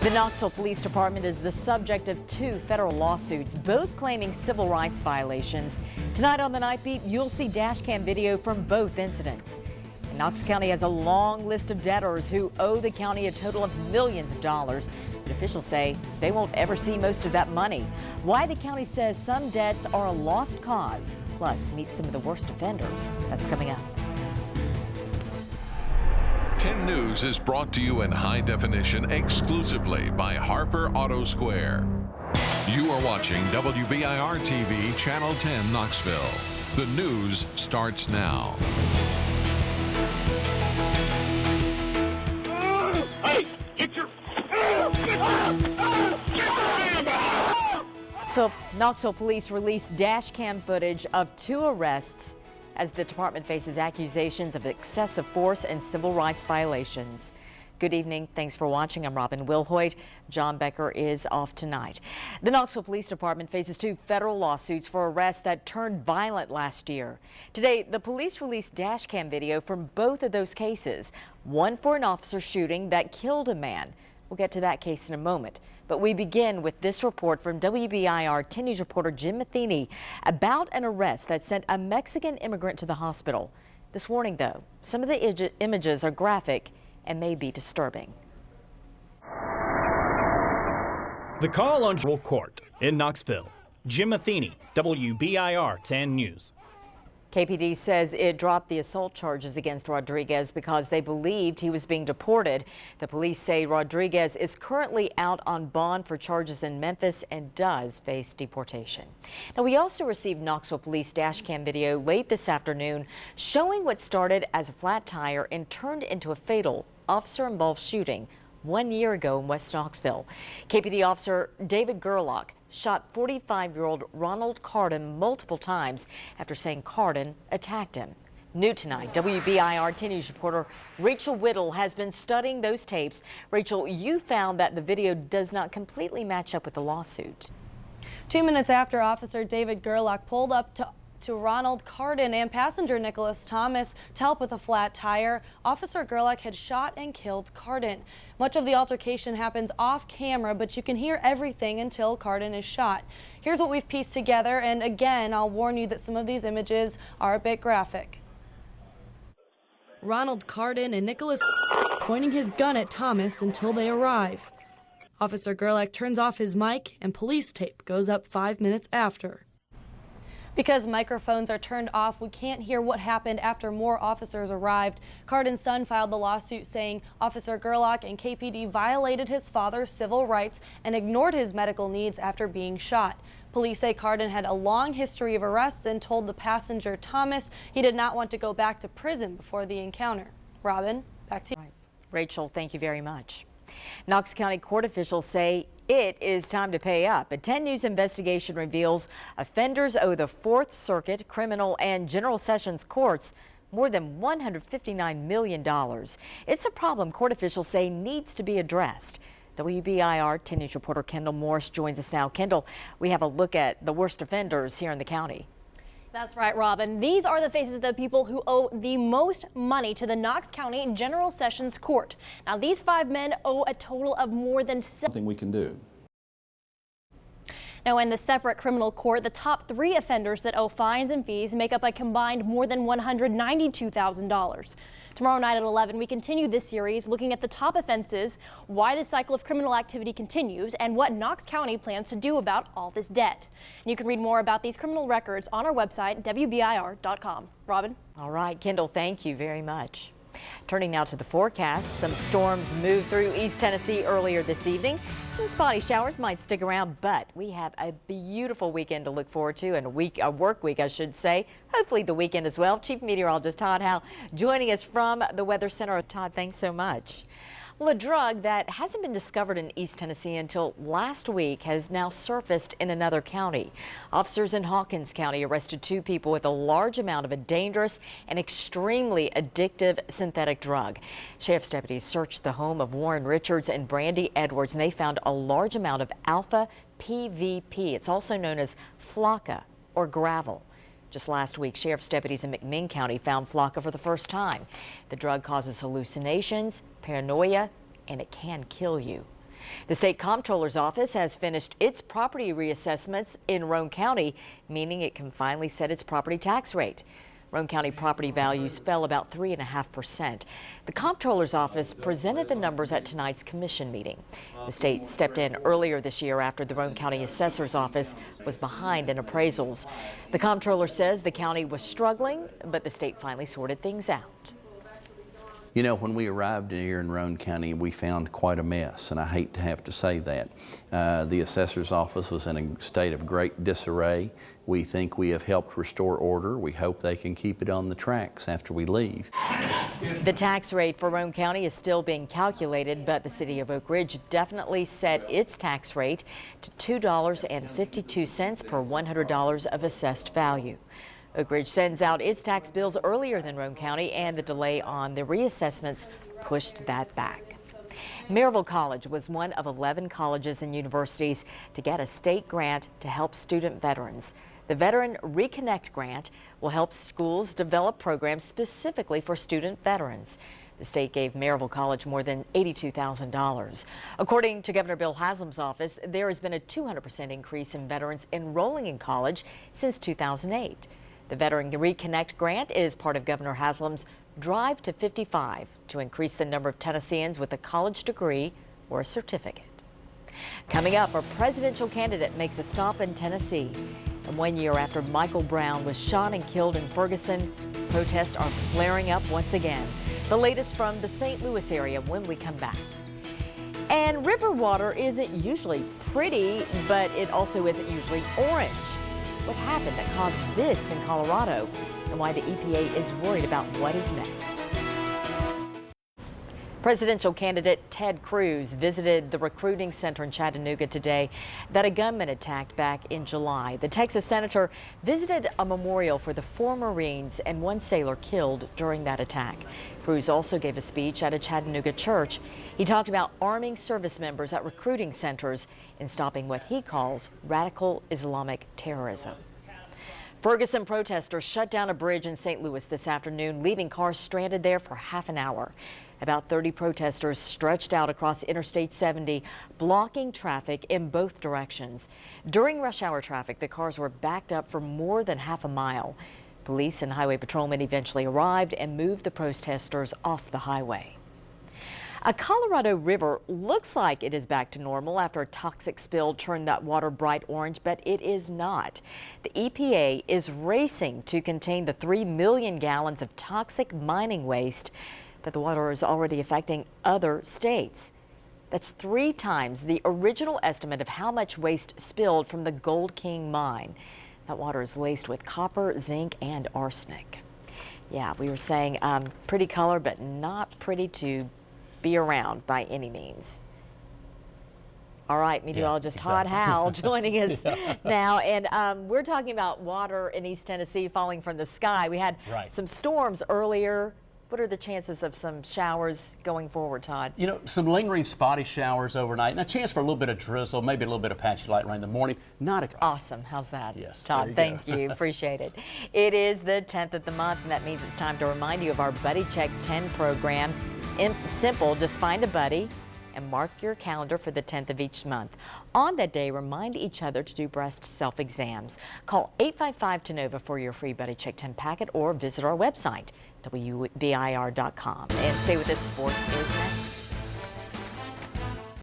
The Knoxville Police Department is the subject of 2 federal lawsuits, both claiming civil rights violations. Tonight on the Night Beat, you'll see dash cam video from both incidents. And Knox County has a long list of debtors who owe the county a total of millions of dollars. But officials say they won't ever see most of that money. Why the county says some debts are a lost cause. Plus, meet some of the worst offenders. That's coming up. 10 News is brought to you in high definition exclusively by Harper Auto Square. You are watching WBIR TV, Channel 10, Knoxville. The news starts now. Hey, get your... So, Knoxville police released dash cam footage of 2 arrests as the department faces accusations of excessive force and civil rights violations. Good evening. Thanks for watching. I'm Robin Wilhoit. John Becker is off tonight. The Knoxville Police Department faces 2 federal lawsuits for arrests that turned violent last year. Today, the police released dash cam video from both of those cases. One for an officer shooting that killed a man. We'll get to that case in a moment. But we begin with this report from WBIR 10 News reporter Jim Matheny about an arrest that sent a Mexican immigrant to the hospital. This warning, though, some of the images are graphic and may be disturbing. The call on Federal Court in Knoxville. Jim Matheny, WBIR 10 News. KPD says it dropped the assault charges against Rodriguez because they believed he was being deported. The police say Rodriguez is currently out on bond for charges in Memphis and does face deportation. Now, we also received Knoxville police dash cam video late this afternoon showing what started as a flat tire and turned into a fatal officer-involved shooting 1 year ago in West Knoxville. KPD officer David Gerlach shot 45-year-old Ronald Carden multiple times after saying Carden attacked him. New tonight, WBIR 10 News reporter Rachel Whittle has been studying those tapes. Rachel, you found that the video does not completely match up with the lawsuit. 2 minutes after Officer David Gerlach pulled up to Ronald Carden and passenger Nicholas Thomas to help with a flat tire, Officer Gerlach had shot and killed Carden. Much of the altercation happens off camera, but you can hear everything until Carden is shot. Here's what we've pieced together, and again, I'll warn you that some of these images are a bit graphic. Ronald Carden and Nicholas pointing his gun at Thomas until they arrive. Officer Gerlach turns off his mic and police tape goes up 5 minutes after. Because microphones are turned off, we can't hear what happened after more officers arrived. Carden's son filed the lawsuit saying Officer Gerlach and KPD violated his father's civil rights and ignored his medical needs after being shot. Police say Carden had a long history of arrests and told the passenger Thomas he did not want to go back to prison before the encounter. Robin, back to you. Right. Rachel, thank you very much. Knox County court officials say it is time to pay up. A 10 News investigation reveals offenders owe the 4th Circuit, Criminal and General Sessions courts more than $159 million. It's a problem court officials say needs to be addressed. WBIR 10 News reporter Kendall Morris joins us now. Kendall, we have a look at the worst offenders here in the county. That's right, Robin. These are the faces of the people who owe the most money to the Knox County General Sessions Court. Now, these 5 men owe a total of more than something we can do. Now, in the separate criminal court, the top 3 offenders that owe fines and fees make up a combined more than $192,000. Tomorrow night at 11, we continue this series looking at the top offenses, why the cycle of criminal activity continues, and what Knox County plans to do about all this debt. And you can read more about these criminal records on our website, WBIR.com. Robin? All right, Kendall, thank you very much. Turning now to the forecast, some storms moved through East Tennessee earlier this evening. Some spotty showers might stick around, but we have a beautiful weekend to look forward to, and a work week, I should say. Hopefully the weekend as well. Chief Meteorologist Todd Howe joining us from the Weather Center. Todd, thanks so much. Well, a drug that hasn't been discovered in East Tennessee until last week has now surfaced in another county. Officers in Hawkins County arrested 2 people with a large amount of a dangerous and extremely addictive synthetic drug. Sheriff's deputies searched the home of Warren Richards and Brandy Edwards, and they found a large amount of alpha PVP. It's also known as flocka or gravel. Just last week, sheriff's deputies in McMinn County found flocka for the first time. The drug causes hallucinations, paranoia, and it can kill you. The state comptroller's office has finished its property reassessments in Roane County, meaning it can finally set its property tax rate. Roane County property values fell about 3.5%. The comptroller's office presented the numbers at tonight's commission meeting. The state stepped in earlier this year after the Roane County assessor's office was behind in appraisals. The comptroller says the county was struggling, but the state finally sorted things out. You know, when we arrived here in Roane County, we found quite a mess, and I hate to have to say that. The assessor's office was in a state of great disarray. We think we have helped restore order. We hope they can keep it on the tracks after we leave. The tax rate for Roane County is still being calculated, but the city of Oak Ridge definitely set its tax rate to $2.52 per $100 of assessed value. Oak Ridge sends out its tax bills earlier than Roane County, and the delay on the reassessments pushed that back. Maryville College was one of 11 colleges and universities to get a state grant to help student veterans. The Veteran Reconnect Grant will help schools develop programs specifically for student veterans. The state gave Maryville College more than $82,000. According to Governor Bill Haslam's office, there has been a 200% increase in veterans enrolling in college since 2008. The Veteran Reconnect Grant is part of Governor Haslam's Drive to 55 to increase the number of Tennesseans with a college degree or a certificate. Coming up, a presidential candidate makes a stop in Tennessee. And 1 year after Michael Brown was shot and killed in Ferguson, protests are flaring up once again. The latest from the St. Louis area when we come back. And river water isn't usually pretty, but it also isn't usually orange. What happened that caused this in Colorado, and why the EPA is worried about what is next. Presidential candidate Ted Cruz visited the recruiting center in Chattanooga today that a gunman attacked back in July. The Texas senator visited a memorial for the 4 Marines and 1 sailor killed during that attack. Cruz also gave a speech at a Chattanooga church. He talked about arming service members at recruiting centers and stopping what he calls radical Islamic terrorism. Ferguson protesters shut down a bridge in St. Louis this afternoon, leaving cars stranded there for half an hour. About 30 protesters stretched out across Interstate 70, blocking traffic in both directions. During rush hour traffic, the cars were backed up for more than half a mile. Police and highway patrolmen eventually arrived and moved the protesters off the highway. A Colorado river looks like it is back to normal after a toxic spill turned that water bright orange, but it is not. The EPA is racing to contain the 3 million gallons of toxic mining waste that the water is already affecting other states. That's 3 times the original estimate of how much waste spilled from the Gold King mine. That water is laced with copper, zinc, and arsenic. Yeah, we were saying pretty color, but not pretty to be around by any means. All right, meteorologist Todd Howell joining us now, and we're talking about water in East Tennessee falling from the sky. We had some storms earlier. What are the chances of some showers going forward, Todd? You know, some lingering spotty showers overnight and a chance for a little bit of drizzle, maybe a little bit of patchy light rain in the morning. Awesome. How's that? Yes, Todd, thank you. Appreciate it. It is the 10th of the month, and that means it's time to remind you of our Buddy Check 10 program. It's simple. Just find a buddy and mark your calendar for the 10th of each month. On that day, remind each other to do breast self-exams. Call 855-TONOVA for your free Buddy Check 10 packet or visit our website, WBIR.com. And stay with us. Sports is next.